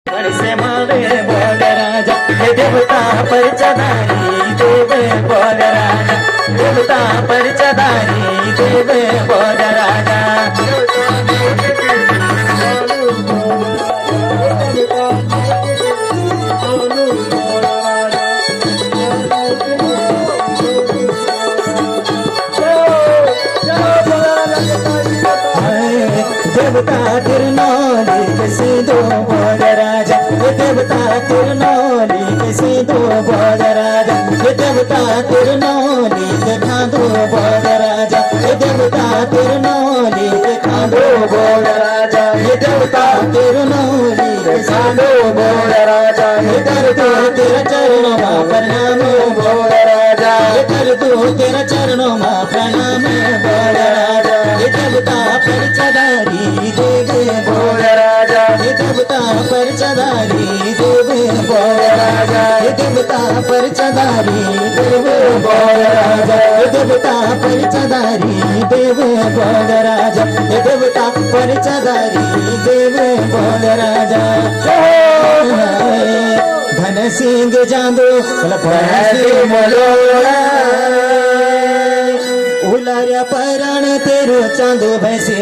से मावे बोल राजा हे देवता परचदारी देव बोल राजा देवता परचदारी देव बोल राजा देवता तिरनौली के सिंधु बोल राजा देवता तिरनौली के सिंधु बोल राजा देवता तिरनौली के खांदो बोल राजा देवता तिरनौली के खांदो बोल राजा देवता तिरनौली के खांदो बोल राजा कर दो तेरा चरणों में प्रणाम बोल राजा कर दो तेरा चरणों में प्रणाम बोल राजा देवता परचदारी देव बोल राजा देवता परचदारी देव बोल राजा देवता परचदारी देव बोल राजा देवता परचदारी देव बोल राजा देवता परचदारी देव बोल राजा धन सिंह जांदो उलार्या परण तेरो चांदो भैसे